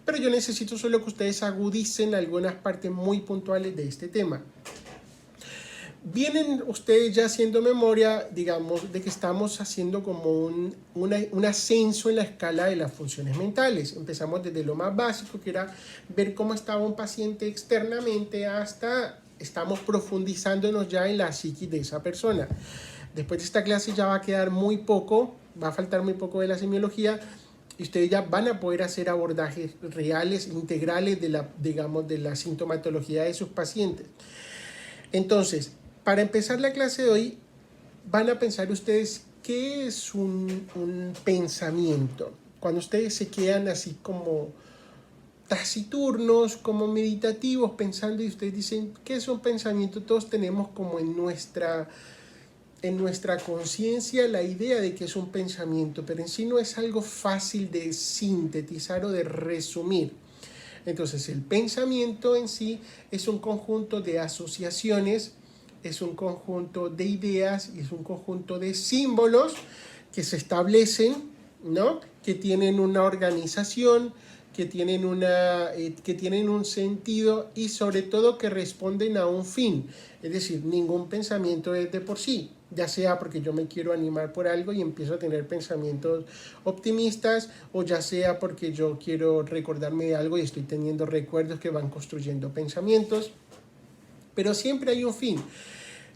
pero yo necesito solo que ustedes agudicen algunas partes muy puntuales de este tema. Vienen ustedes ya haciendo memoria, digamos, de que estamos haciendo como un ascenso en la escala de las funciones mentales. Empezamos desde lo más básico, que era ver cómo estaba un paciente externamente, hasta estamos profundizándonos ya en la psiquis de esa persona. Después de esta clase ya va a quedar muy poco, va a faltar muy poco de la semiología, y ustedes ya van a poder hacer abordajes reales, integrales de la sintomatología de sus pacientes. Entonces, para empezar la clase de hoy, van a pensar ustedes qué es un pensamiento. Cuando ustedes se quedan así como taciturnos, como meditativos, pensando, y ustedes dicen, ¿qué es un pensamiento? Todos tenemos como en nuestra conciencia la idea de que es un pensamiento, pero en sí no es algo fácil de sintetizar o de resumir. Entonces, el pensamiento en sí es un conjunto de asociaciones, es un conjunto de ideas y es un conjunto de símbolos que se establecen, ¿no? Que tienen una organización, que tienen un sentido y sobre todo que responden a un fin. Es decir, ningún pensamiento es de por sí, ya sea porque yo me quiero animar por algo y empiezo a tener pensamientos optimistas, o ya sea porque yo quiero recordarme de algo y estoy teniendo recuerdos que van construyendo pensamientos, pero siempre hay un fin.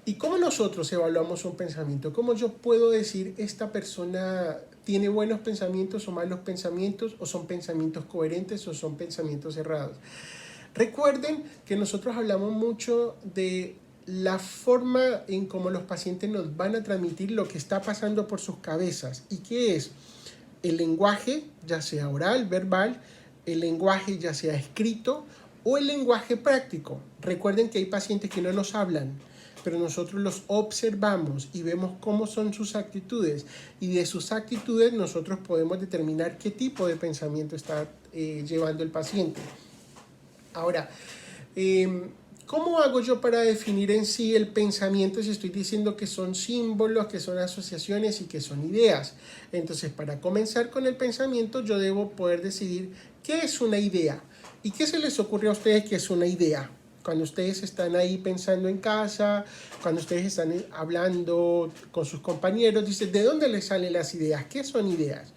¿Y cómo nosotros evaluamos un pensamiento? ¿Cómo yo puedo decir esta persona tiene buenos pensamientos o malos pensamientos, o son pensamientos coherentes o son pensamientos errados? Recuerden que nosotros hablamos mucho de la forma en cómo los pacientes nos van a transmitir lo que está pasando por sus cabezas. ¿Y qué es? El lenguaje, ya sea oral, verbal, el lenguaje ya sea escrito o el lenguaje práctico. Recuerden que hay pacientes que no nos hablan, pero nosotros los observamos y vemos cómo son sus actitudes, y de sus actitudes nosotros podemos determinar qué tipo de pensamiento está llevando el paciente. Ahora, ¿cómo hago yo para definir en sí el pensamiento si estoy diciendo que son símbolos, que son asociaciones y que son ideas? Entonces, para comenzar con el pensamiento, yo debo poder decidir qué es una idea. ¿Y qué se les ocurre a ustedes que es una idea? Cuando ustedes están ahí pensando en casa, cuando ustedes están hablando con sus compañeros, dicen, ¿de dónde les salen las ideas? ¿Qué son ideas?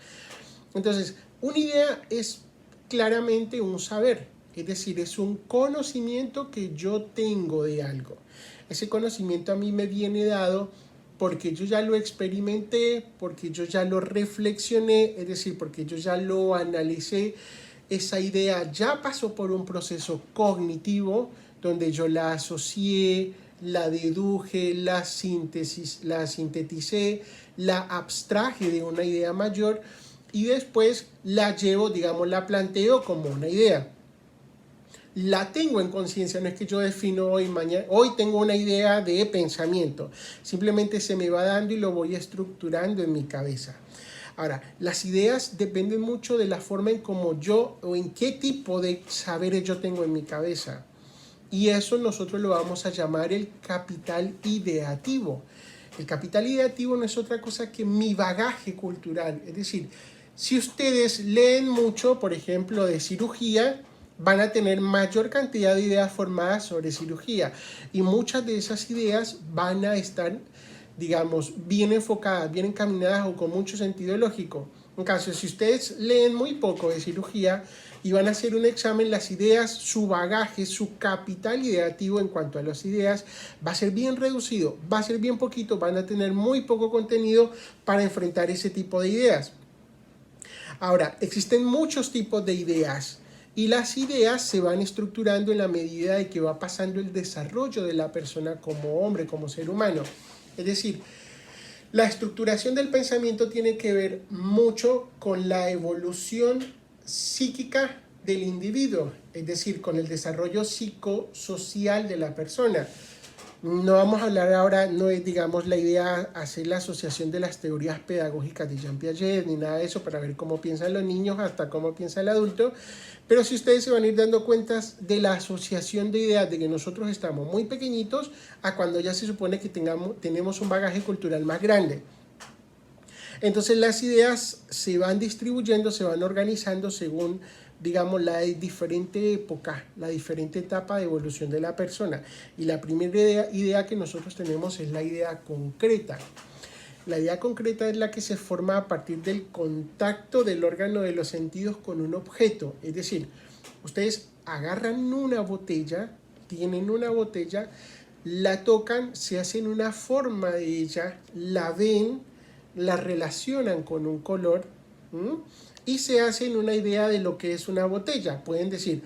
Entonces, una idea es claramente un saber, es decir, es un conocimiento que yo tengo de algo. Ese conocimiento a mí me viene dado porque yo ya lo experimenté, porque yo ya lo reflexioné, es decir, porque yo ya lo analicé. Esa idea ya pasó por un proceso cognitivo donde yo la asocié, la deduje, la sinteticé, la abstraje de una idea mayor y después la llevo, digamos, la planteo como una idea. La tengo en conciencia, no es que yo defino hoy, mañana, hoy tengo una idea de pensamiento, simplemente se me va dando y lo voy estructurando en mi cabeza. Ahora, las ideas dependen mucho de la forma en cómo yo, o en qué tipo de saberes yo tengo en mi cabeza. Y eso nosotros lo vamos a llamar el capital ideativo. El capital ideativo no es otra cosa que mi bagaje cultural. Es decir, si ustedes leen mucho, por ejemplo, de cirugía, van a tener mayor cantidad de ideas formadas sobre cirugía. Y muchas de esas ideas van a estar, digamos, bien enfocadas, bien encaminadas o con mucho sentido lógico. En caso, si ustedes leen muy poco de cirugía y van a hacer un examen, las ideas, su bagaje, su capital ideativo en cuanto a las ideas va a ser bien reducido, va a ser bien poquito, van a tener muy poco contenido para enfrentar ese tipo de ideas. Ahora, existen muchos tipos de ideas y las ideas se van estructurando en la medida de que va pasando el desarrollo de la persona como hombre, como ser humano. Es decir, la estructuración del pensamiento tiene que ver mucho con la evolución psíquica del individuo, es decir, con el desarrollo psicosocial de la persona. No vamos a hablar ahora, no es, digamos, la idea hacer la asociación de las teorías pedagógicas de Jean Piaget, ni nada de eso, para ver cómo piensan los niños hasta cómo piensa el adulto, pero si ustedes se van a ir dando cuenta de la asociación de ideas de que nosotros estamos muy pequeñitos a cuando ya se supone que tenemos un bagaje cultural más grande. Entonces las ideas se van distribuyendo, se van organizando según digamos, la diferente época, la diferente etapa de evolución de la persona. Y la primera idea que nosotros tenemos es la idea concreta. La idea concreta es la que se forma a partir del contacto del órgano de los sentidos con un objeto. Es decir, ustedes agarran una botella, tienen una botella, la tocan, se hacen una forma de ella, la ven, la relacionan con un color, ¿m? Y se hacen una idea de lo que es una botella. Pueden decir,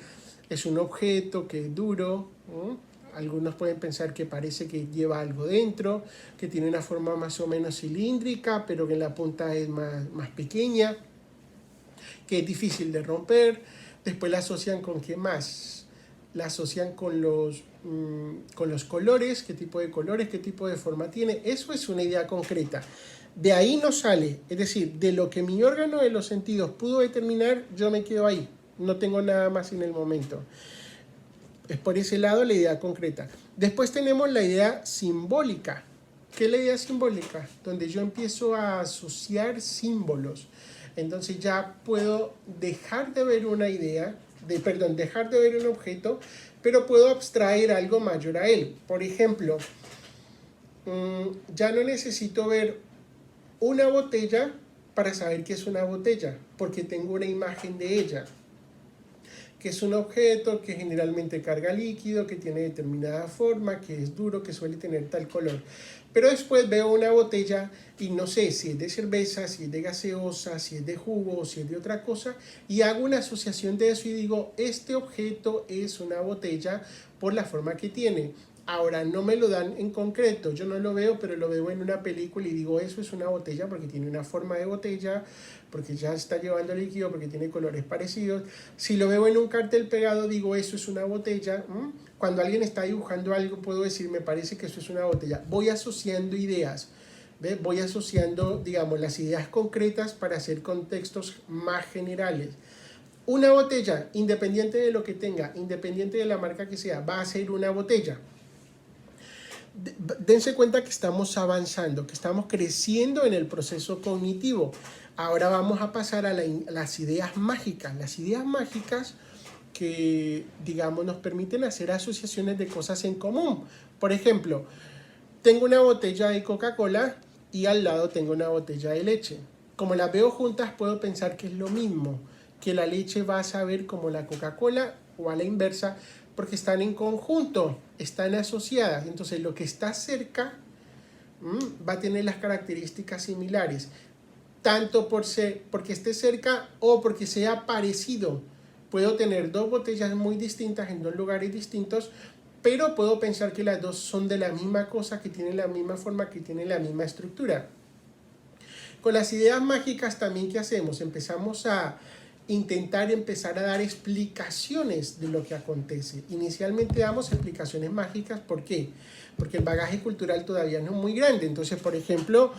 es un objeto que es duro, ¿m? Algunos pueden pensar que parece que lleva algo dentro, que tiene una forma más o menos cilíndrica, pero que en la punta es más pequeña, que es difícil de romper. Después la asocian con qué más. La asocian con los colores, qué tipo de colores, qué tipo de forma tiene. Eso es una idea concreta. De ahí no sale, es decir, de lo que mi órgano de los sentidos pudo determinar, yo me quedo ahí. No tengo nada más en el momento. Es por ese lado la idea concreta. Después tenemos la idea simbólica. ¿Qué es la idea simbólica? Donde yo empiezo a asociar símbolos. Entonces ya puedo dejar de ver una idea, dejar de ver un objeto, pero puedo abstraer algo mayor a él. Por ejemplo, ya no necesito ver una botella para saber que es una botella, porque tengo una imagen de ella, que es un objeto que generalmente carga líquido, que tiene determinada forma, que es duro, que suele tener tal color. Pero después veo una botella y no sé si es de cerveza, si es de gaseosa, si es de jugo, si es de otra cosa, y hago una asociación de eso y digo, este objeto es una botella por la forma que tiene. Ahora no me lo dan en concreto, yo no lo veo, pero lo veo en una película y digo, eso es una botella porque tiene una forma de botella, porque ya está llevando líquido, porque tiene colores parecidos. Si lo veo en un cartel pegado, digo, eso es una botella. Cuando alguien está dibujando algo, puedo decir, me parece que eso es una botella. Voy asociando ideas, ¿ves? Voy asociando, digamos, las ideas concretas para hacer contextos más generales. Una botella, independiente de lo que tenga, independiente de la marca que sea, va a ser una botella. Dense cuenta que estamos avanzando, que estamos creciendo en el proceso cognitivo. Ahora vamos a pasar a las ideas mágicas. Las ideas mágicas que, digamos, nos permiten hacer asociaciones de cosas en común. Por ejemplo, tengo una botella de Coca-Cola y al lado tengo una botella de leche. Como las veo juntas, puedo pensar que es lo mismo, que la leche va a saber como la Coca-Cola o a la inversa, porque están en conjunto, están asociadas. Entonces, lo que está cerca va a tener las características similares, tanto porque esté cerca o porque sea parecido. Puedo tener dos botellas muy distintas en dos lugares distintos, pero puedo pensar que las dos son de la misma cosa, que tienen la misma forma, que tienen la misma estructura. Con las ideas mágicas también, ¿qué hacemos? Empezamos a empezar a dar explicaciones de lo que acontece. Inicialmente damos explicaciones mágicas, ¿por qué? Porque el bagaje cultural todavía no es muy grande. Entonces, por ejemplo,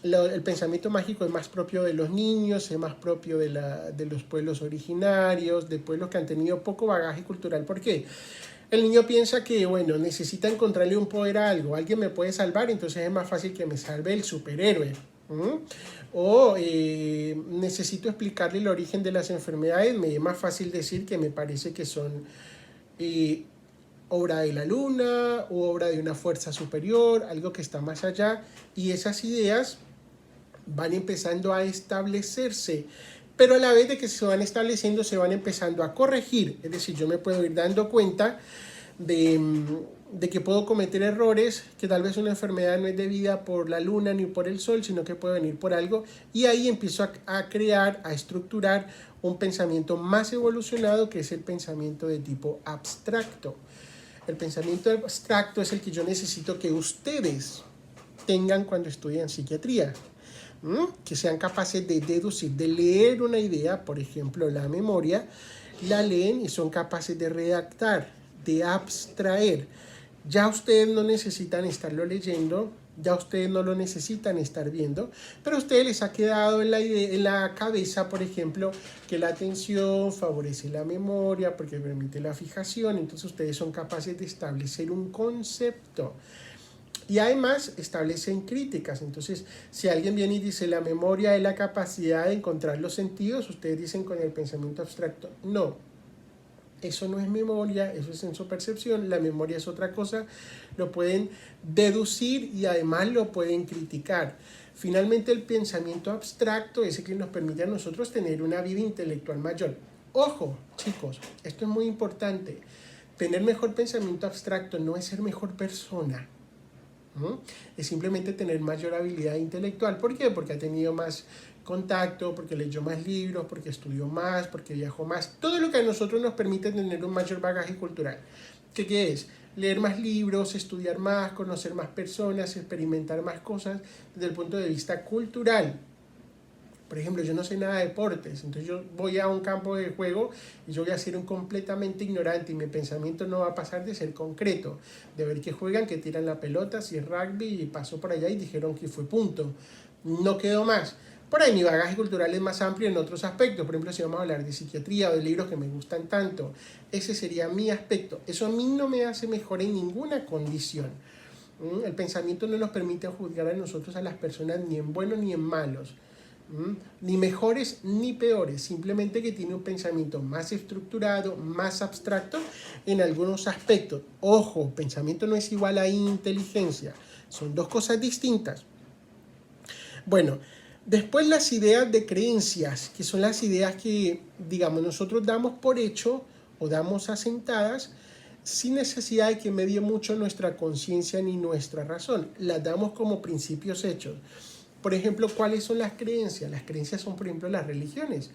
el pensamiento mágico es más propio de los niños, es más propio de los pueblos originarios, de pueblos que han tenido poco bagaje cultural. ¿Por qué? El niño piensa que, bueno, necesita encontrarle un poder a algo, alguien me puede salvar, entonces es más fácil que me salve el superhéroe. O necesito explicarle el origen de las enfermedades, me es más fácil decir que me parece que son obra de la luna o obra de una fuerza superior, algo que está más allá, y esas ideas van empezando a establecerse, pero a la vez de que se van estableciendo se van empezando a corregir. Es decir, yo me puedo ir dando cuenta de que puedo cometer errores, que tal vez una enfermedad no es debida por la luna ni por el sol, sino que puede venir por algo, y ahí empiezo a crear, a estructurar un pensamiento más evolucionado, que es el pensamiento de tipo abstracto. El pensamiento abstracto es el que yo necesito que ustedes tengan cuando estudian psiquiatría, que sean capaces de deducir, de leer una idea, por ejemplo, la memoria, la leen y son capaces de redactar, de abstraer. Ya ustedes no necesitan estarlo leyendo, ya ustedes no lo necesitan estar viendo, pero a ustedes les ha quedado en la cabeza, por ejemplo, que la atención favorece la memoria porque permite la fijación. Entonces ustedes son capaces de establecer un concepto. Y además establecen críticas. Entonces, si alguien viene y dice la memoria es la capacidad de encontrar los sentidos, ustedes dicen con el pensamiento abstracto, no, eso no es memoria, eso es sensopercepción, la memoria es otra cosa, lo pueden deducir y además lo pueden criticar. Finalmente, el pensamiento abstracto es el que nos permite a nosotros tener una vida intelectual mayor. Ojo, chicos, esto es muy importante. Tener mejor pensamiento abstracto no es ser mejor persona. Es simplemente tener mayor habilidad intelectual. ¿Por qué? Porque ha tenido más contacto, porque leyó más libros, porque estudió más, porque viajó más. Todo lo que a nosotros nos permite tener un mayor bagaje cultural. ¿Qué es? Leer más libros, estudiar más, conocer más personas, experimentar más cosas desde el punto de vista cultural. Por ejemplo, yo no sé nada de deportes, entonces yo voy a un campo de juego y yo voy a ser un completamente ignorante y mi pensamiento no va a pasar de ser concreto, de ver que juegan, que tiran la pelota, si es rugby, y pasó por allá y dijeron que fue punto. No quedó más. Por ahí mi bagaje cultural es más amplio en otros aspectos, por ejemplo, si vamos a hablar de psiquiatría o de libros que me gustan tanto, ese sería mi aspecto. Eso a mí no me hace mejor en ninguna condición. El pensamiento no nos permite juzgar a nosotros, a las personas, ni en buenos ni en malos. Ni mejores ni peores, simplemente que tiene un pensamiento más estructurado, más abstracto en algunos aspectos. Ojo, pensamiento no es igual a inteligencia, son dos cosas distintas. Bueno, después las ideas de creencias, que son las ideas que, digamos, nosotros damos por hecho o damos asentadas sin necesidad de que medie mucho nuestra conciencia ni nuestra razón. Las damos como principios hechos. Por ejemplo, ¿cuáles son las creencias? Las creencias son, por ejemplo, las religiones.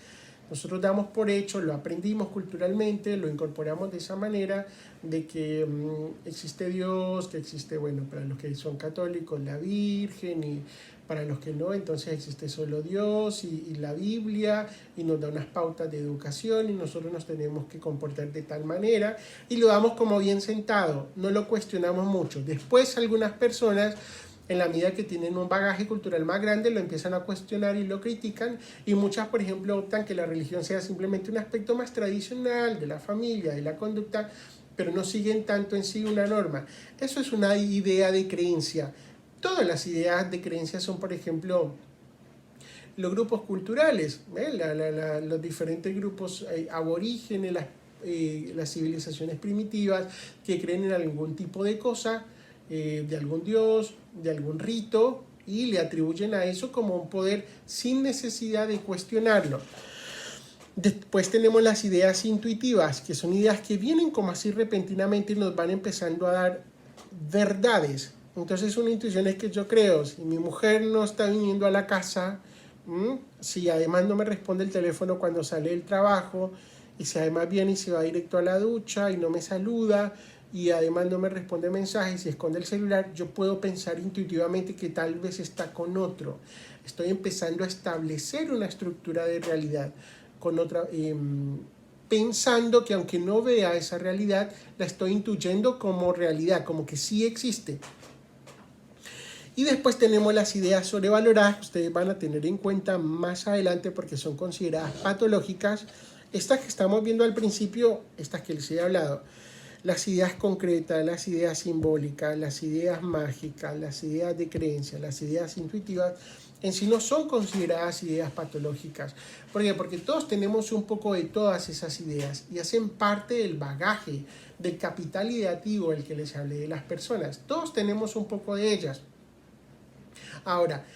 Nosotros damos por hecho, lo aprendimos culturalmente, lo incorporamos de esa manera, de que existe Dios, que existe, bueno, para los que son católicos, la Virgen, y para los que no, entonces existe solo Dios y la Biblia, y nos da unas pautas de educación, y nosotros nos tenemos que comportar de tal manera, y lo damos como bien sentado, no lo cuestionamos mucho. Después algunas personas, en la medida que tienen un bagaje cultural más grande, lo empiezan a cuestionar y lo critican, y muchas, por ejemplo, optan que la religión sea simplemente un aspecto más tradicional de la familia, de la conducta, pero no siguen tanto en sí una norma. Eso es una idea de creencia. Todas las ideas de creencia son, por ejemplo, los grupos culturales, los diferentes grupos aborígenes, las civilizaciones primitivas que creen en algún tipo de cosa, de algún dios, de algún rito, y le atribuyen a eso como un poder sin necesidad de cuestionarlo. Después tenemos las ideas intuitivas, que son ideas que vienen como así repentinamente y nos van empezando a dar verdades. Entonces una intuición es que yo creo, si mi mujer no está viniendo a la casa, si además no me responde el teléfono cuando sale del trabajo, y si además viene y se va directo a la ducha y no me saluda, y además no me responde mensajes y esconde el celular, yo puedo pensar intuitivamente que tal vez está con otro. Estoy empezando a establecer una estructura de realidad con otra, pensando que aunque no vea esa realidad, la estoy intuyendo como realidad, como que sí existe. Y después tenemos las ideas sobrevaloradas, que ustedes van a tener en cuenta más adelante porque son consideradas patológicas. Estas que estamos viendo al principio, estas que les he hablado, las ideas concretas, las ideas simbólicas, las ideas mágicas, las ideas de creencia, las ideas intuitivas, en sí no son consideradas ideas patológicas. ¿Por qué? Porque todos tenemos un poco de todas esas ideas y hacen parte del bagaje, del capital ideativo del que les hablé de las personas. Todos tenemos un poco de ellas. Ahora,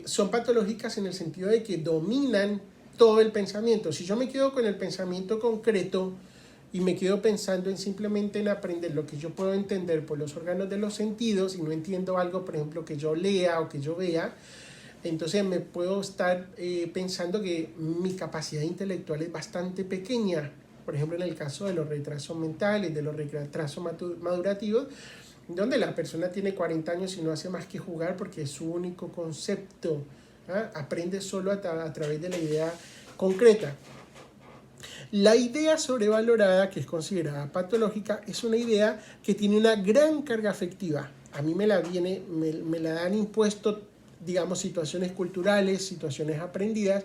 son patológicas en el sentido de que dominan todo el pensamiento. Si yo me quedo con el pensamiento concreto y me quedo pensando en simplemente en aprender lo que yo puedo entender por los órganos de los sentidos y no entiendo algo, por ejemplo, que yo lea o que yo vea, entonces me puedo estar pensando que mi capacidad intelectual es bastante pequeña. Por ejemplo, en el caso de los retrasos mentales, de los retrasos madurativos, donde la persona tiene 40 años y no hace más que jugar porque es su único concepto. Aprende solo a través de la idea concreta. La idea sobrevalorada, que es considerada patológica, es una idea que tiene una gran carga afectiva. A mí me la dan impuesto, digamos, situaciones culturales, situaciones aprendidas,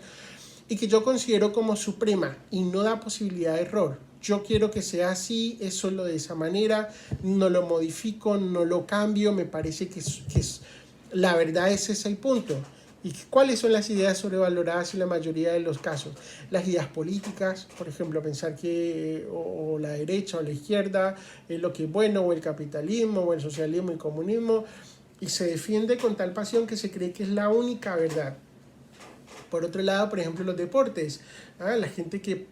y que yo considero como suprema y no da posibilidad de error. yo quiero que sea así, es solo de esa manera, no lo modifico, no lo cambio, me parece que la verdad ese es el punto. ¿Y cuáles son las ideas sobrevaloradas en la mayoría de los casos? Las ideas políticas, por ejemplo, pensar que o la derecha o la izquierda es lo que es bueno, o el capitalismo, o el socialismo y el comunismo, y se defiende con tal pasión que se cree que es la única verdad. Por otro lado, por ejemplo, los deportes, la gente que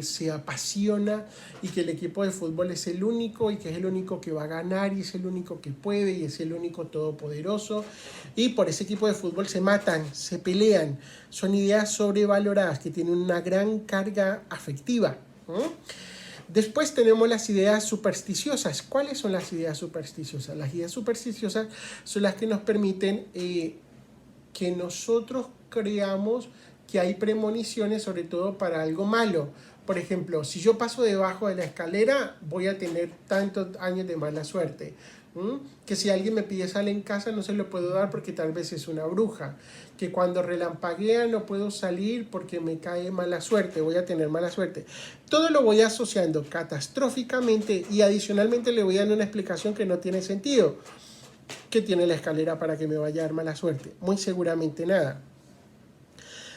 se apasiona y que el equipo de fútbol es el único y que es el único que va a ganar y es el único que puede y es el único todopoderoso, y por ese equipo de fútbol se matan, se pelean. Son ideas sobrevaloradas que tienen una gran carga afectiva. Después tenemos las ideas supersticiosas. ¿Cuáles son las ideas supersticiosas? Las ideas supersticiosas son las que nos permiten que nosotros creamos que hay premoniciones, sobre todo para algo malo. Por ejemplo, si yo paso debajo de la escalera, voy a tener tantos años de mala suerte. Que si alguien me pide sal en casa, no se lo puedo dar porque tal vez es una bruja. Que cuando relampaguea no puedo salir porque me cae mala suerte, voy a tener mala suerte. Todo lo voy asociando catastróficamente y adicionalmente le voy dando una explicación que no tiene sentido. ¿Qué tiene la escalera para que me vaya a dar mala suerte? Muy seguramente nada.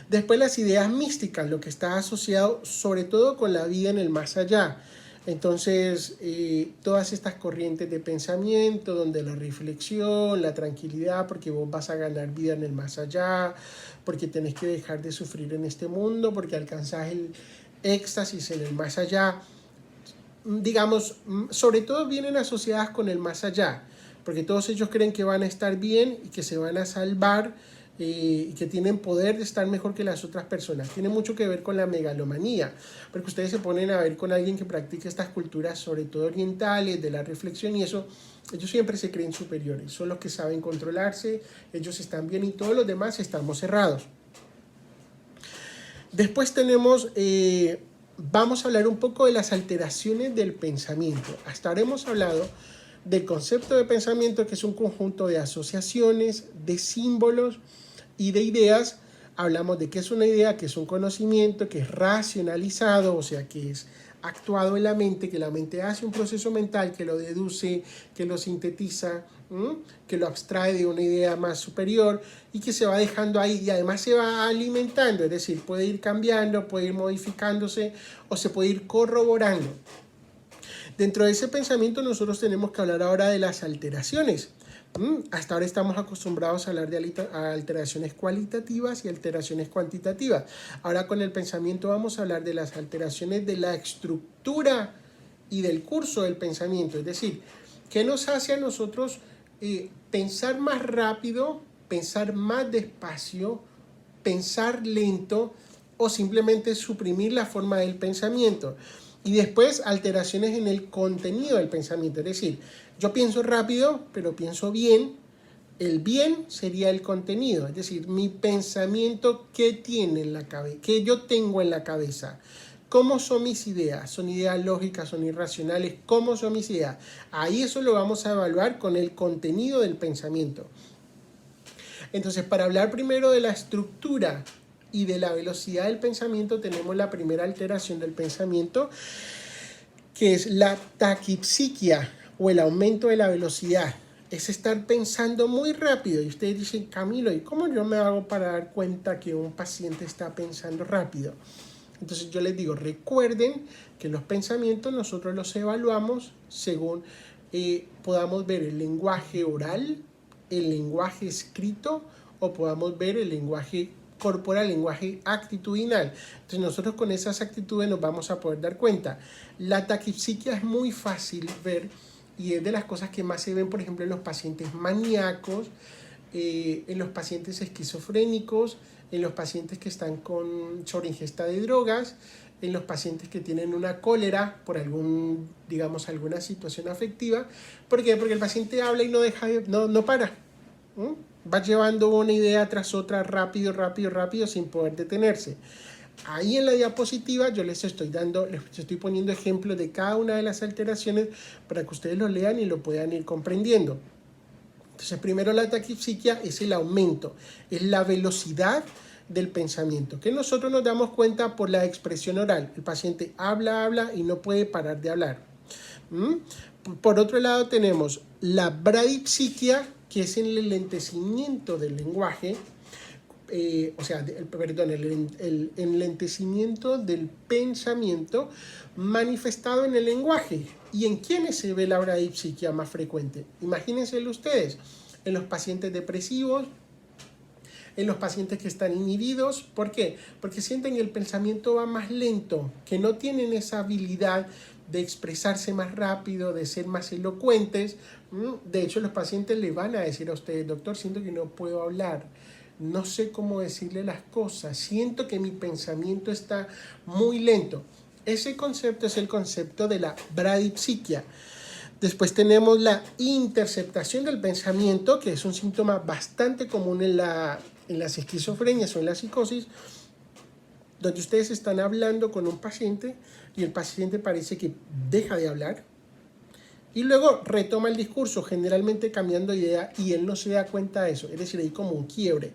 Después las ideas místicas, lo que está asociado sobre todo con la vida en el más allá. Entonces, todas estas corrientes de pensamiento, donde la reflexión, la tranquilidad, porque vos vas a ganar vida en el más allá, porque tenés que dejar de sufrir en este mundo, porque alcanzás el éxtasis en el más allá, digamos, sobre todo vienen asociadas con el más allá, porque todos ellos creen que van a estar bien y que se van a salvar, y que tienen poder de estar mejor que las otras personas. Tiene mucho que ver con la megalomanía, porque ustedes se ponen a ver con alguien que practica estas culturas, sobre todo orientales, de la reflexión y eso, ellos siempre se creen superiores, son los que saben controlarse, ellos están bien y todos los demás estamos cerrados. Después tenemos, vamos a hablar un poco de las alteraciones del pensamiento. Hasta ahora hemos hablado del concepto de pensamiento, que es un conjunto de asociaciones, de símbolos y de ideas. Hablamos de qué es una idea, qué es un conocimiento, que es racionalizado, o sea, que es actuado en la mente, que la mente hace un proceso mental, que lo deduce, que lo sintetiza, que lo abstrae de una idea más superior y que se va dejando ahí y además se va alimentando, es decir, puede ir cambiando, puede ir modificándose o se puede ir corroborando. Dentro de ese pensamiento nosotros tenemos que hablar ahora de las alteraciones. Hasta ahora estamos acostumbrados a hablar de alteraciones cualitativas y alteraciones cuantitativas. Ahora con el pensamiento vamos a hablar de las alteraciones de la estructura y del curso del pensamiento. Es decir, ¿qué nos hace a nosotros pensar más rápido, pensar más despacio, pensar lento o simplemente suprimir la forma del pensamiento? Y después alteraciones en el contenido del pensamiento, es decir, yo pienso rápido, pero pienso bien. El bien sería el contenido, es decir, mi pensamiento, ¿qué tiene en la cabeza? ¿Qué yo tengo en la cabeza? ¿Cómo son mis ideas? ¿Son ideas lógicas? ¿Son irracionales? ¿Cómo son mis ideas? Ahí eso lo vamos a evaluar con el contenido del pensamiento. Entonces, para hablar primero de la estructura y de la velocidad del pensamiento, tenemos la primera alteración del pensamiento, que es la taquipsiquia o el aumento de la velocidad. Es estar pensando muy rápido. Y ustedes dicen, Camilo, ¿y cómo yo me hago para dar cuenta que un paciente está pensando rápido? Entonces yo les digo, recuerden que los pensamientos nosotros los evaluamos según podamos ver el lenguaje oral, el lenguaje escrito o podamos ver el lenguaje corporal, lenguaje actitudinal. Entonces nosotros con esas actitudes nos vamos a poder dar cuenta. La taquipsiquia es muy fácil ver y es de las cosas que más se ven, por ejemplo, en los pacientes maníacos, en los pacientes esquizofrénicos, en los pacientes que están con sobreingesta de drogas, en los pacientes que tienen una cólera por alguna situación afectiva. ¿Por qué? Porque el paciente habla y no para. Va llevando una idea tras otra rápido, sin poder detenerse. Ahí en la diapositiva yo les estoy poniendo ejemplos de cada una de las alteraciones para que ustedes lo lean y lo puedan ir comprendiendo. Entonces, primero la taquipsiquia es el aumento, es la velocidad del pensamiento, que nosotros nos damos cuenta por la expresión oral. El paciente habla, habla y no puede parar de hablar. Por otro lado tenemos la bradipsiquia, que es el enlentecimiento del lenguaje, el enlentecimiento del pensamiento manifestado en el lenguaje. ¿Y en quiénes se ve la bradipsiquia más frecuente? Imagínenselo ustedes, en los pacientes depresivos, en los pacientes que están inhibidos. ¿Por qué? Porque sienten que el pensamiento va más lento, que no tienen esa habilidad de expresarse más rápido, de ser más elocuentes. De hecho, los pacientes le van a decir a ustedes: doctor, siento que no puedo hablar, no sé cómo decirle las cosas, siento que mi pensamiento está muy lento. Ese concepto es el concepto de la bradipsiquia. Después tenemos la interceptación del pensamiento, que es un síntoma bastante común en las esquizofrenias o en la psicosis, donde ustedes están hablando con un paciente y el paciente parece que deja de hablar y luego retoma el discurso, generalmente cambiando de idea, y él no se da cuenta de eso. Es decir, hay como un quiebre.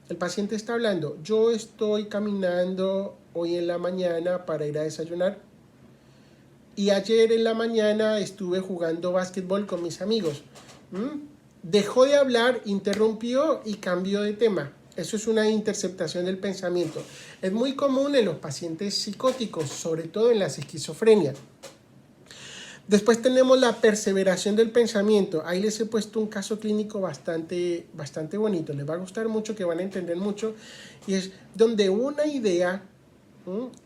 El paciente está hablando: yo estoy caminando hoy en la mañana para ir a desayunar, y ayer en la mañana estuve jugando básquetbol con mis amigos. Dejó de hablar, interrumpió y cambió de tema. Eso es una interceptación del pensamiento. Es muy común en los pacientes psicóticos, sobre todo en las esquizofrenias. Después tenemos la perseveración del pensamiento. Ahí les he puesto un caso clínico bastante bonito. Les va a gustar mucho, que van a entender mucho. Y es donde una idea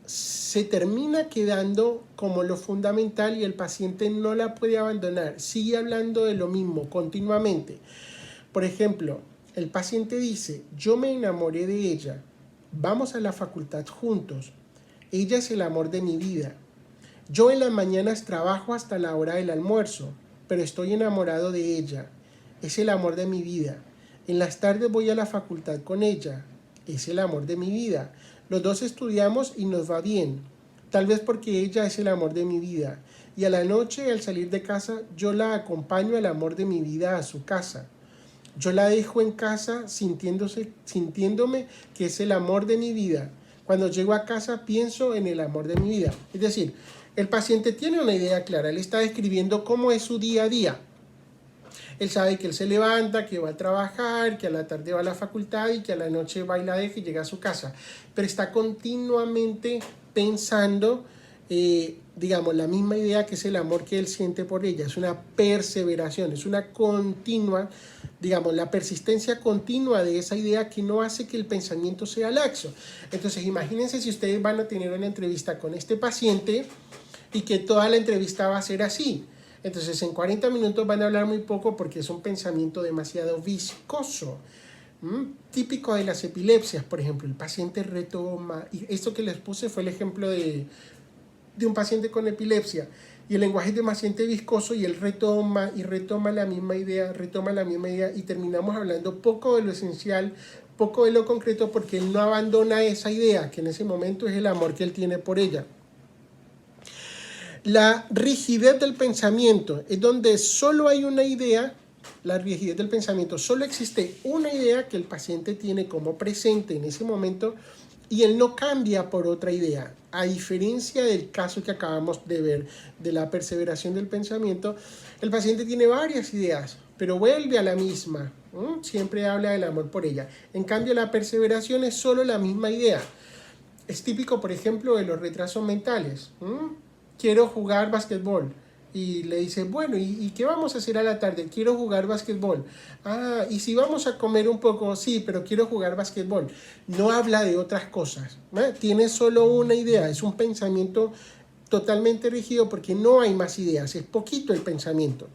se termina quedando como lo fundamental y el paciente no la puede abandonar. Sigue hablando de lo mismo continuamente. Por ejemplo, el paciente dice: yo me enamoré de ella, vamos a la facultad juntos, ella es el amor de mi vida. Yo en las mañanas trabajo hasta la hora del almuerzo, pero estoy enamorado de ella, es el amor de mi vida. En las tardes voy a la facultad con ella, es el amor de mi vida. Los dos estudiamos y nos va bien, tal vez porque ella es el amor de mi vida. Y a la noche, al salir de casa, yo la acompaño al amor de mi vida a su casa. Yo la dejo en casa sintiéndome que es el amor de mi vida. Cuando llego a casa pienso en el amor de mi vida. Es decir, el paciente tiene una idea clara. Él está describiendo cómo es su día a día. Él sabe que él se levanta, que va a trabajar, que a la tarde va a la facultad y que a la noche va y la deja y llega a su casa. Pero está continuamente pensando, la misma idea, que es el amor que él siente por ella. Es una perseveración, es una continua, la persistencia continua de esa idea, que no hace que el pensamiento sea laxo. Entonces, imagínense si ustedes van a tener una entrevista con este paciente y que toda la entrevista va a ser así. Entonces, en 40 minutos van a hablar muy poco porque es un pensamiento demasiado viscoso. Típico de las epilepsias, por ejemplo, el paciente retoma, y esto que les puse fue el ejemplo de un paciente con epilepsia, y el lenguaje es demasiado viscoso y él retoma la misma idea, y terminamos hablando poco de lo esencial, poco de lo concreto, porque él no abandona esa idea, que en ese momento es el amor que él tiene por ella. La rigidez del pensamiento es donde solo hay una idea. La rigidez del pensamiento: solo existe una idea que el paciente tiene como presente en ese momento y él no cambia por otra idea. A diferencia del caso que acabamos de ver de la perseveración del pensamiento, el paciente tiene varias ideas, pero vuelve a la misma. Siempre habla del amor por ella. En cambio, la perseveración es solo la misma idea. Es típico, por ejemplo, de los retrasos mentales. Quiero jugar básquetbol. Y le dice: bueno, ¿y qué vamos a hacer a la tarde? Quiero jugar básquetbol. Ah, ¿y si vamos a comer un poco? Sí, pero quiero jugar básquetbol. No habla de otras cosas, tiene solo una idea. Es un pensamiento totalmente rígido porque no hay más ideas, es poquito el pensamiento.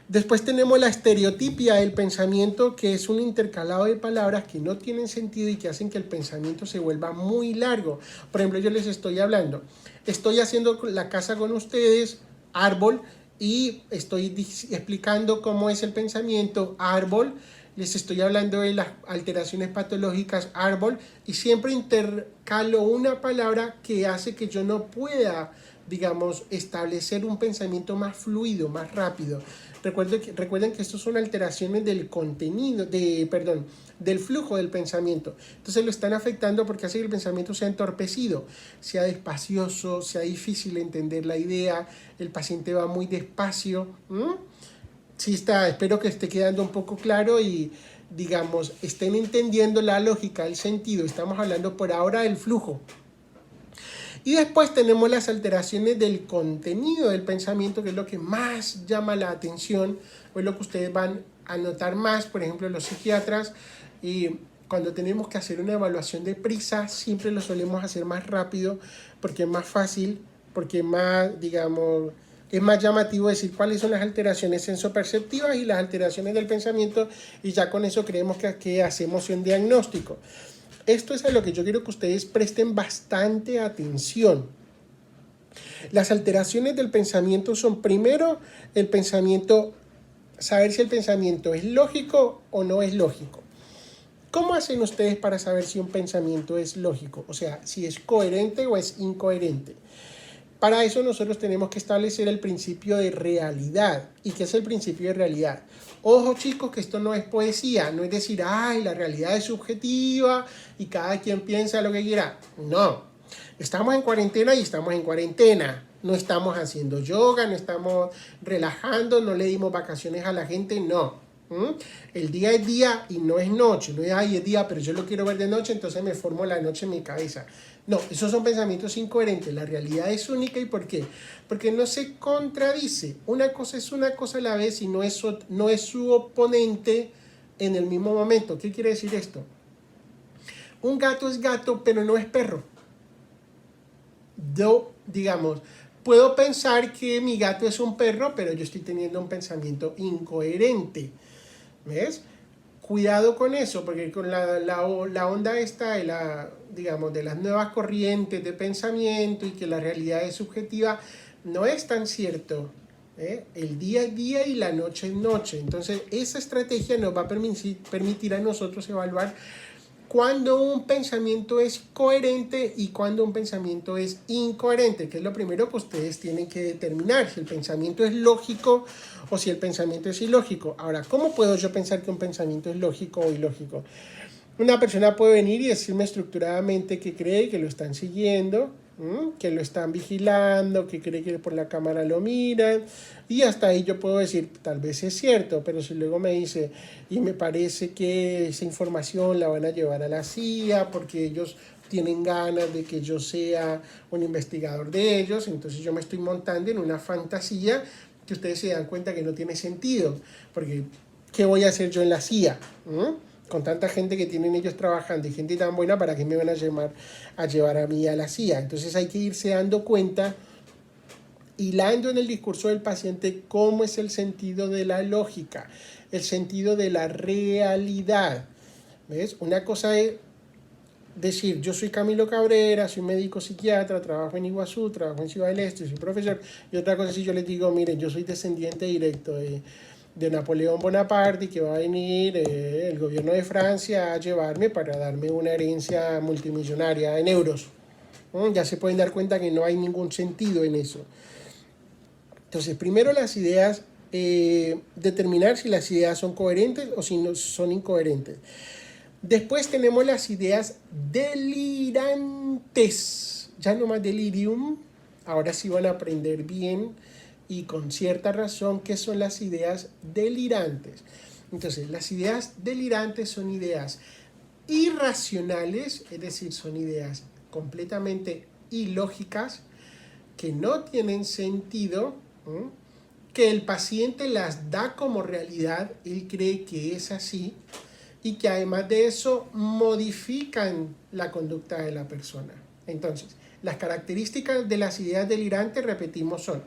Después tenemos la estereotipia del pensamiento, que es un intercalado de palabras que no tienen sentido y que hacen que el pensamiento se vuelva muy largo. Por ejemplo, yo les estoy hablando, estoy haciendo la casa con ustedes, árbol, y estoy explicando cómo es el pensamiento, árbol, les estoy hablando de las alteraciones patológicas árbol y siempre intercalo una palabra que hace que yo no pueda, digamos, establecer un pensamiento más fluido, más rápido. Recuerden que estos son alteraciones del contenido, del flujo del pensamiento. Entonces lo están afectando porque hace que el pensamiento sea entorpecido, sea despacioso, sea difícil entender la idea, el paciente va muy despacio. Sí está, espero que esté quedando un poco claro y, digamos, estén entendiendo la lógica, el sentido. Estamos hablando por ahora del flujo. Y después tenemos las alteraciones del contenido del pensamiento, que es lo que más llama la atención, o es lo que ustedes van a notar más, por ejemplo, los psiquiatras. Y cuando tenemos que hacer una evaluación de prisa, siempre lo solemos hacer más rápido, porque es más fácil, porque es más, digamos, es más llamativo decir cuáles son las alteraciones sensoperceptivas y las alteraciones del pensamiento, y ya con eso creemos que hacemos un diagnóstico. Esto es a lo que yo quiero que ustedes presten bastante atención. Las alteraciones del pensamiento son, primero, el pensamiento, saber si el pensamiento es lógico o no es lógico. ¿Cómo hacen ustedes para saber si un pensamiento es lógico? O sea, si es coherente o es incoherente. Para eso nosotros tenemos que establecer el principio de realidad. ¿Y qué es el principio de realidad? Ojo chicos, que esto no es poesía, no es decir, ay, la realidad es subjetiva y cada quien piensa lo que quiera. No, estamos en cuarentena y estamos en cuarentena. No estamos haciendo yoga, no estamos relajando, no le dimos vacaciones a la gente, no. El día es día y no es noche. No es, ay, es día, pero yo lo quiero ver de noche, entonces me formo la noche en mi cabeza. No, esos son pensamientos incoherentes. La realidad es única. ¿Y por qué? Porque no se contradice. Una cosa es una cosa a la vez y no es su oponente en el mismo momento. ¿Qué quiere decir esto? Un gato es gato, pero no es perro. Yo, digamos, puedo pensar que mi gato es un perro, pero yo estoy teniendo un pensamiento incoherente. ¿Ves? Cuidado con eso, porque con la onda esta de, digamos, de las nuevas corrientes de pensamiento y que la realidad es subjetiva, no es tan cierto. El día es día y la noche es noche. Entonces, esa estrategia nos va a permitir a nosotros evaluar cuando un pensamiento es coherente y cuando un pensamiento es incoherente, que es lo primero que ustedes tienen que determinar, si el pensamiento es lógico o si el pensamiento es ilógico. Ahora, ¿cómo puedo yo pensar que un pensamiento es lógico o ilógico? Una persona puede venir y decirme estructuradamente que cree que lo están siguiendo, que lo están vigilando, que cree que por la cámara lo miran, y hasta ahí yo puedo decir, tal vez es cierto, pero si luego me dice, y me parece que esa información la van a llevar a la CIA porque ellos tienen ganas de que yo sea un investigador de ellos, entonces yo me estoy montando en una fantasía que ustedes se dan cuenta que no tiene sentido, porque ¿qué voy a hacer yo en la CIA? Con tanta gente que tienen ellos trabajando y gente tan buena, ¿para qué me van a llevar a mí a la CIA? Entonces hay que irse dando cuenta, hilando en el discurso del paciente, cómo es el sentido de la lógica, el sentido de la realidad. ¿Ves? Una cosa es decir, yo soy Camilo Cabrera, soy médico psiquiatra, trabajo en Iguazú, trabajo en Ciudad del Este, soy profesor. Y otra cosa es si yo les digo, miren, yo soy descendiente directo de Napoleón Bonaparte y que va a venir el gobierno de Francia a llevarme para darme una herencia multimillonaria en euros. Ya se pueden dar cuenta que no hay ningún sentido en eso. Entonces, primero las ideas, determinar si las ideas son coherentes o si no son incoherentes. Después tenemos las ideas delirantes, ya no más delirium, ahora sí van a aprender bien y con cierta razón qué son las ideas delirantes. Entonces, las ideas delirantes son ideas irracionales, es decir, son ideas completamente ilógicas, que no tienen sentido, que el paciente las da como realidad, él cree que es así, y que además de eso modifican la conducta de la persona. Entonces, las características de las ideas delirantes, repetimos, son,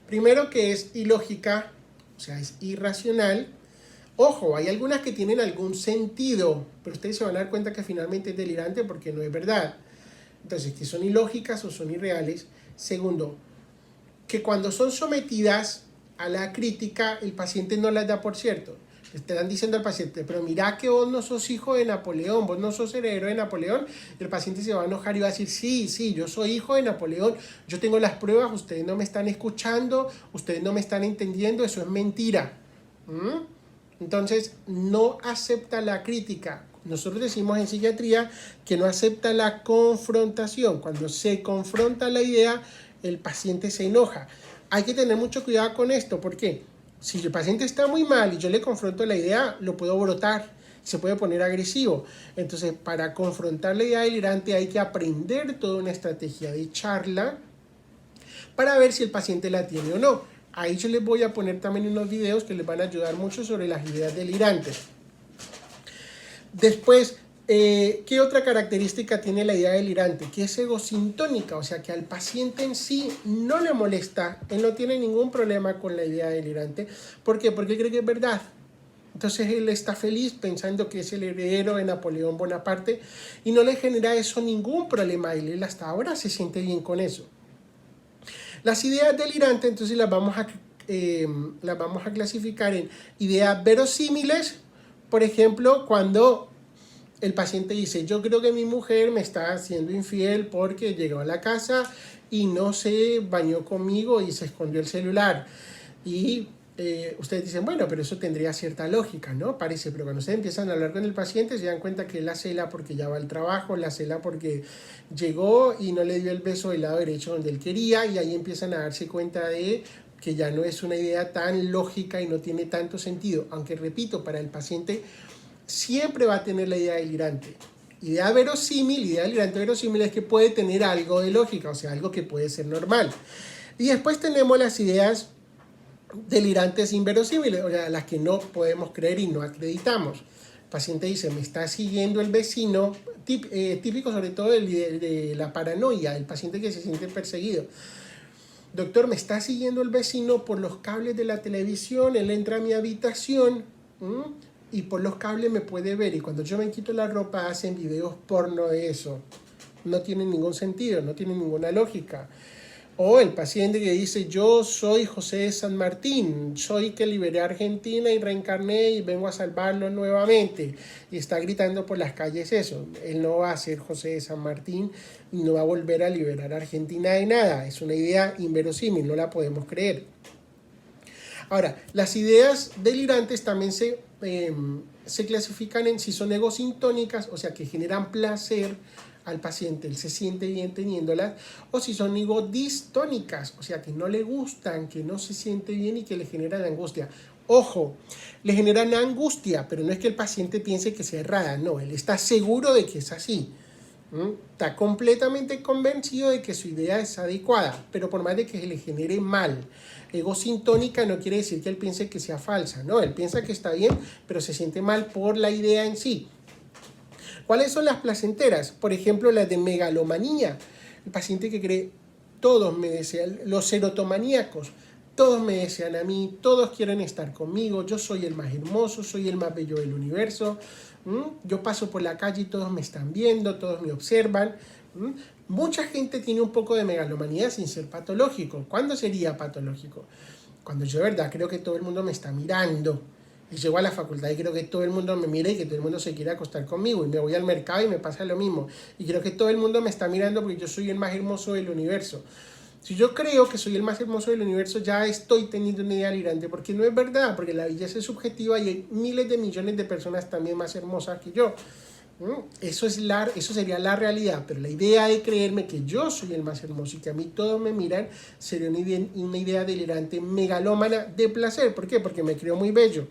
primero, que es ilógica, o sea, es irracional. Ojo, hay algunas que tienen algún sentido, pero ustedes se van a dar cuenta que finalmente es delirante porque no es verdad. Entonces, que son ilógicas o son irreales. Segundo, que cuando son sometidas a la crítica, el paciente no las da por cierto. Le están diciendo al paciente, pero mira que vos no sos hijo de Napoleón, vos no sos heredero de Napoleón. Y el paciente se va a enojar y va a decir, sí, yo soy hijo de Napoleón, yo tengo las pruebas, ustedes no me están escuchando, ustedes no me están entendiendo, eso es mentira. Entonces, no acepta la crítica. Nosotros decimos en psiquiatría que no acepta la confrontación. Cuando se confronta la idea, el paciente se enoja. Hay que tener mucho cuidado con esto. ¿Por qué? Si el paciente está muy mal y yo le confronto la idea, lo puedo brotar, se puede poner agresivo. Entonces, para confrontar la idea delirante hay que aprender toda una estrategia de charla para ver si el paciente la tiene o no. Ahí yo les voy a poner también unos videos que les van a ayudar mucho sobre las ideas delirantes. Después, ¿qué otra característica tiene la idea delirante? Que es egosintónica, o sea que al paciente en sí no le molesta, él no tiene ningún problema con la idea delirante. ¿Por qué? Porque cree que es verdad. Entonces él está feliz pensando que es el heredero de Napoleón Bonaparte y no le genera eso ningún problema a él. Él hasta ahora se siente bien con eso. Las ideas delirantes entonces las vamos a clasificar en ideas verosímiles. Por ejemplo, cuando el paciente dice, yo creo que mi mujer me está haciendo infiel porque llegó a la casa y no se bañó conmigo y se escondió el celular. Y ustedes dicen, bueno, pero eso tendría cierta lógica, ¿no? Parece, pero cuando ustedes empiezan a hablar con el paciente se dan cuenta que él la cela porque ya va al trabajo, la cela porque llegó y no le dio el beso del lado derecho donde él quería, y ahí empiezan a darse cuenta de que ya no es una idea tan lógica y no tiene tanto sentido, aunque repito, para el paciente siempre va a tener la idea delirante. Idea delirante verosímil es que puede tener algo de lógica, o sea, algo que puede ser normal. Y después tenemos las ideas delirantes inverosímiles, o sea, las que no podemos creer y no acreditamos. El paciente dice, me está siguiendo el vecino, típico sobre todo de la paranoia, el paciente que se siente perseguido. Doctor, me está siguiendo el vecino por los cables de la televisión, él entra a mi habitación y por los cables me puede ver, y cuando yo me quito la ropa hacen videos porno de eso. No tiene ningún sentido, no tiene ninguna lógica. O el paciente que dice, yo soy José de San Martín, soy que liberé a Argentina y reencarné y vengo a salvarlo nuevamente. Y está gritando por las calles eso. Él no va a ser José de San Martín y no va a volver a liberar a Argentina de nada. Es una idea inverosímil, no la podemos creer. Ahora, las ideas delirantes también se clasifican en si son egosintónicas, o sea, que generan placer al paciente, él se siente bien teniéndolas, o si son egodistónicas, o sea, que no le gustan, que no se siente bien y que le generan angustia. Ojo, le generan angustia, pero no es que el paciente piense que sea errada, no, él está seguro de que es así. Está completamente convencido de que su idea es adecuada, pero por más de que se le genere mal. Egosintónica no quiere decir que él piense que sea falsa, no, él piensa que está bien, pero se siente mal por la idea en sí. ¿Cuáles son las placenteras? Por ejemplo, las de megalomanía. El paciente que cree, todos me desean, los serotomaníacos, todos me desean a mí, todos quieren estar conmigo, yo soy el más hermoso, soy el más bello del universo, yo paso por la calle y todos me están viendo, todos me observan. Mucha gente tiene un poco de megalomanía sin ser patológico. ¿Cuándo sería patológico? Cuando yo de verdad creo que todo el mundo me está mirando. Y llego a la facultad y creo que todo el mundo me mira y que todo el mundo se quiere acostar conmigo. Y me voy al mercado y me pasa lo mismo. Y creo que todo el mundo me está mirando porque yo soy el más hermoso del universo. Si yo creo que soy el más hermoso del universo, ya estoy teniendo una idea delirante. Porque no es verdad, porque la belleza es subjetiva y hay miles de millones de personas también más hermosas que yo. Eso sería la realidad, pero la idea de creerme que yo soy el más hermoso y que a mí todos me miran sería una idea delirante, megalómana de placer. ¿Por qué? Porque me creo muy bello.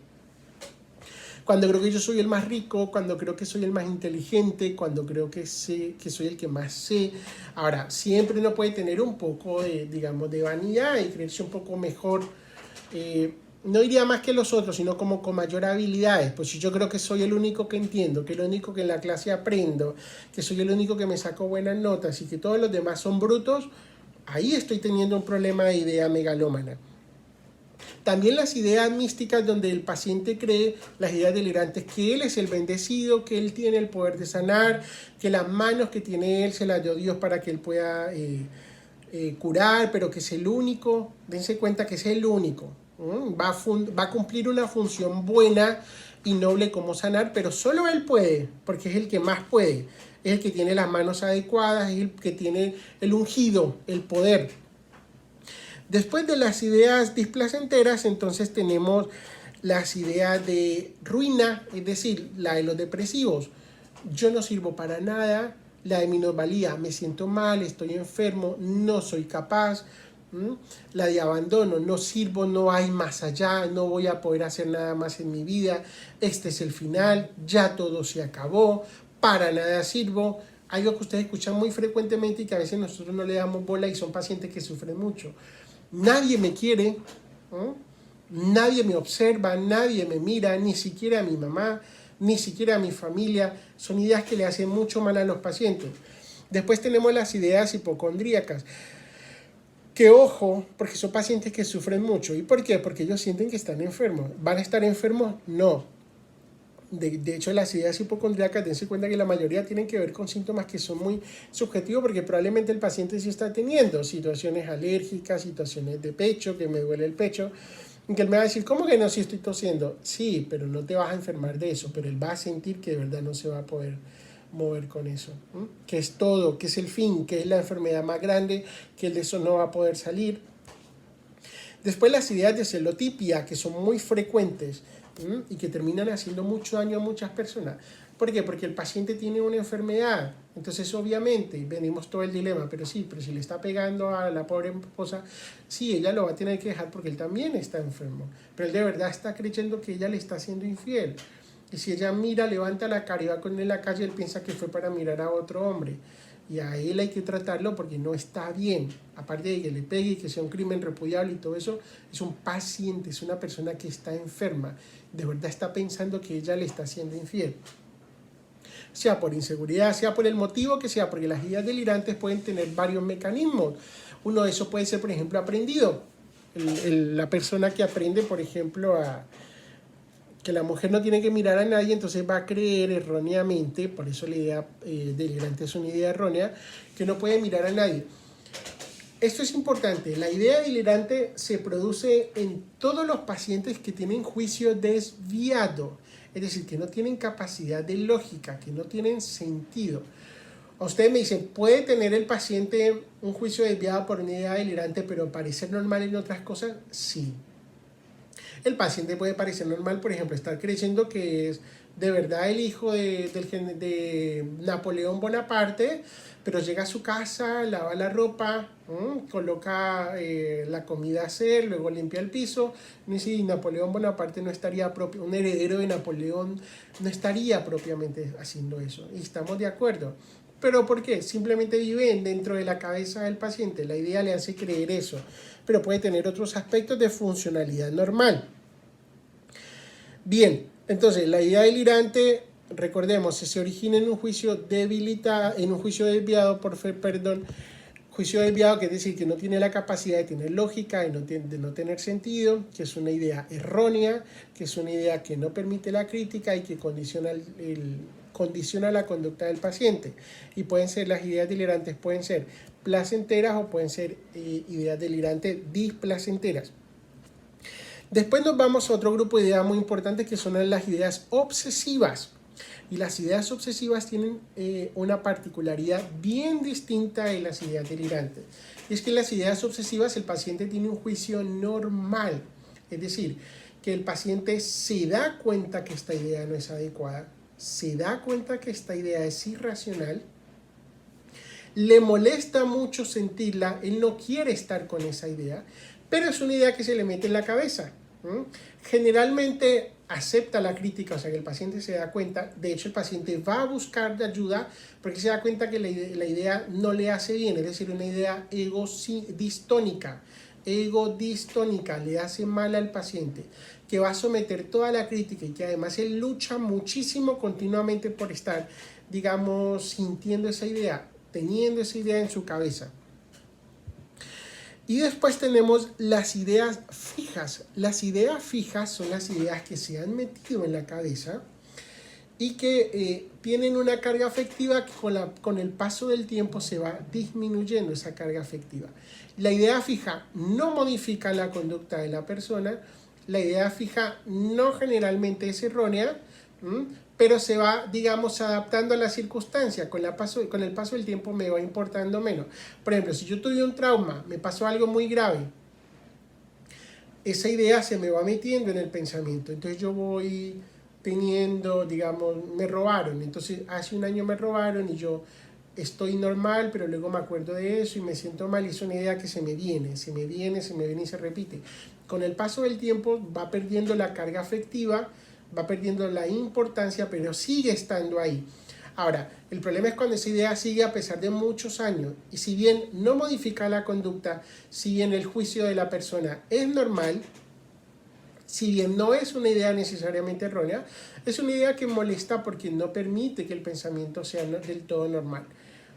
Cuando creo que yo soy el más rico, cuando creo que soy el más inteligente, cuando creo que soy el que más sé. Ahora, siempre uno puede tener un poco de, digamos, de vanidad y creerse un poco mejor. No diría más que los otros, sino como con mayor habilidades. Pues si yo creo que soy el único que entiendo, que el único que en la clase aprendo, que soy el único que me saco buenas notas y que todos los demás son brutos, ahí estoy teniendo un problema de idea megalómana. También las ideas místicas donde el paciente cree, las ideas delirantes, que él es el bendecido, que él tiene el poder de sanar, que las manos que tiene él se las dio Dios para que él pueda curar, pero que es el único. Dense cuenta que es el único. Va a cumplir una función buena y noble como sanar, pero solo él puede, porque es el que más puede, es el que tiene las manos adecuadas, es el que tiene el ungido, el poder. Después de las ideas displacenteras, entonces tenemos las ideas de ruina, es decir, la de los depresivos. Yo no sirvo para nada, la de minusvalía, me siento mal, estoy enfermo, no soy capaz. La de abandono, no sirvo, no hay más allá, no voy a poder hacer nada más en mi vida, este es el final, ya todo se acabó, para nada sirvo. Algo que ustedes escuchan muy frecuentemente y que a veces nosotros no le damos bola y son pacientes que sufren mucho. Nadie me quiere, ¿no? Nadie me observa, nadie me mira, ni siquiera a mi mamá, ni siquiera a mi familia. Son ideas que le hacen mucho mal a los pacientes. Después tenemos las ideas hipocondríacas. Que ojo, porque son pacientes que sufren mucho. ¿Y por qué? Porque ellos sienten que están enfermos. ¿Van a estar enfermos? No. De hecho, las ideas hipocondríacas, dense cuenta que la mayoría tienen que ver con síntomas que son muy subjetivos, porque probablemente el paciente sí está teniendo situaciones alérgicas, situaciones de pecho, que me duele el pecho, y que él me va a decir, ¿cómo que no? Si estoy tosiendo. Sí, pero no te vas a enfermar de eso, pero él va a sentir que de verdad no se va a poder mover con eso, ¿eh? Que es todo, que es el fin, que es la enfermedad más grande, que él de eso no va a poder salir. Después las ideas de celotipia, que son muy frecuentes, y que terminan haciendo mucho daño a muchas personas. ¿Por qué? Porque el paciente tiene una enfermedad. Entonces, obviamente, venimos todo el dilema, pero si le está pegando a la pobre esposa, sí, ella lo va a tener que dejar porque él también está enfermo. Pero él de verdad está creyendo que ella le está siendo infiel. Y si ella mira, levanta la cara y va con él en la calle, él piensa que fue para mirar a otro hombre. Y a él hay que tratarlo porque no está bien. Aparte de que le pegue y que sea un crimen repudiable y todo eso, es un paciente, es una persona que está enferma. De verdad está pensando que ella le está siendo infiel. Sea por inseguridad, sea por el motivo que sea, porque las ideas delirantes pueden tener varios mecanismos. Uno de esos puede ser, por ejemplo, aprendido. La persona que aprende, por ejemplo, que la mujer no tiene que mirar a nadie, entonces va a creer erróneamente, por eso la idea delirante es una idea errónea, que no puede mirar a nadie. Esto es importante, la idea delirante se produce en todos los pacientes que tienen juicio desviado, es decir, que no tienen capacidad de lógica, que no tienen sentido. A ustedes me dicen, ¿puede tener el paciente un juicio desviado por una idea delirante, pero parecer normal en otras cosas? Sí. El paciente puede parecer normal, por ejemplo, estar creyendo que es de verdad el hijo de Napoleón Bonaparte, pero llega a su casa, lava la ropa, coloca la comida a hacer, luego limpia el piso. Y si Napoleón Bonaparte no estaría un heredero de Napoleón no estaría propiamente haciendo eso. Y estamos de acuerdo. ¿Pero por qué? Simplemente viven dentro de la cabeza del paciente. La idea le hace creer eso. Pero puede tener otros aspectos de funcionalidad normal. Bien, entonces la idea delirante, recordemos, se origina en un juicio debilitado, en un juicio desviado, juicio desviado, que es decir, que no tiene la capacidad de tener lógica, de no tener sentido, que es una idea errónea, que es una idea que no permite la crítica y que condiciona la conducta del paciente. Y pueden ser, las ideas delirantes pueden ser placenteras o pueden ser ideas delirantes displacenteras. Después nos vamos a otro grupo de ideas muy importantes que son las ideas obsesivas. Y las ideas obsesivas tienen una particularidad bien distinta de las ideas delirantes. Y es que en las ideas obsesivas el paciente tiene un juicio normal. Es decir, que el paciente se da cuenta que esta idea no es adecuada, se da cuenta que esta idea es irracional, le molesta mucho sentirla, él no quiere estar con esa idea, pero es una idea que se le mete en la cabeza. Generalmente acepta la crítica, o sea que el paciente se da cuenta, de hecho el paciente va a buscar de ayuda porque se da cuenta que la idea no le hace bien, es decir, una idea egodistónica, le hace mal al paciente, que va a someter toda la crítica y que además él lucha muchísimo continuamente por estar, digamos, sintiendo esa idea, teniendo esa idea en su cabeza. Y después tenemos las ideas fijas. Las ideas fijas son las ideas que se han metido en la cabeza y que tienen una carga afectiva que con el paso del tiempo se va disminuyendo esa carga afectiva. La idea fija no modifica la conducta de la persona, la idea fija no generalmente es errónea, pero se va, digamos, adaptando a la circunstancia. Con el paso del tiempo me va importando menos. Por ejemplo, si yo tuve un trauma, me pasó algo muy grave, esa idea se me va metiendo en el pensamiento. Entonces yo voy teniendo, digamos, me robaron. Entonces hace un año me robaron y yo estoy normal, pero luego me acuerdo de eso y me siento mal. Y es una idea que se me viene y se repite. Con el paso del tiempo va perdiendo la carga afectiva, va perdiendo la importancia, pero sigue estando ahí. Ahora, el problema es cuando esa idea sigue a pesar de muchos años y si bien no modifica la conducta, si bien el juicio de la persona es normal, si bien no es una idea necesariamente errónea, es una idea que molesta porque no permite que el pensamiento sea del todo normal.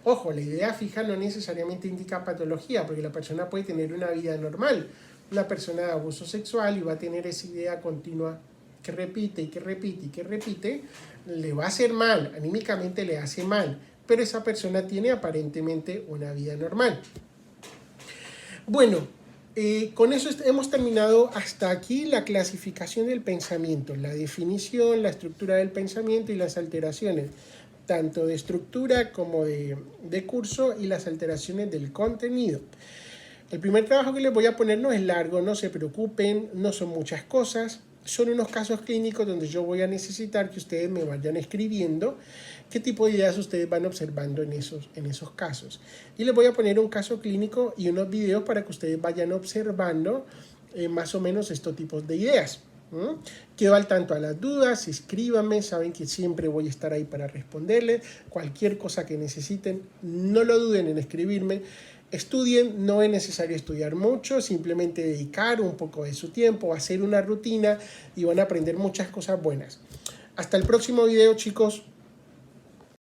Ojo, la idea fija no necesariamente indica patología, porque la persona puede tener una vida normal, una persona de abuso sexual y va a tener esa idea continua que repite y que repite y que repite, le va a hacer mal, anímicamente le hace mal, pero esa persona tiene aparentemente una vida normal. Bueno, con eso hemos terminado hasta aquí la clasificación del pensamiento, la definición, la estructura del pensamiento y las alteraciones, tanto de estructura como de curso y las alteraciones del contenido. El primer trabajo que les voy a poner no es largo, no se preocupen, no son muchas cosas. Son unos casos clínicos donde yo voy a necesitar que ustedes me vayan escribiendo qué tipo de ideas ustedes van observando en esos casos. Y les voy a poner un caso clínico y unos videos para que ustedes vayan observando más o menos estos tipos de ideas. Quedo al tanto a las dudas, escríbanme, saben que siempre voy a estar ahí para responderles. Cualquier cosa que necesiten, no lo duden en escribirme. Estudien, no es necesario estudiar mucho, simplemente dedicar un poco de su tiempo, hacer una rutina y van a aprender muchas cosas buenas. Hasta el próximo video, chicos.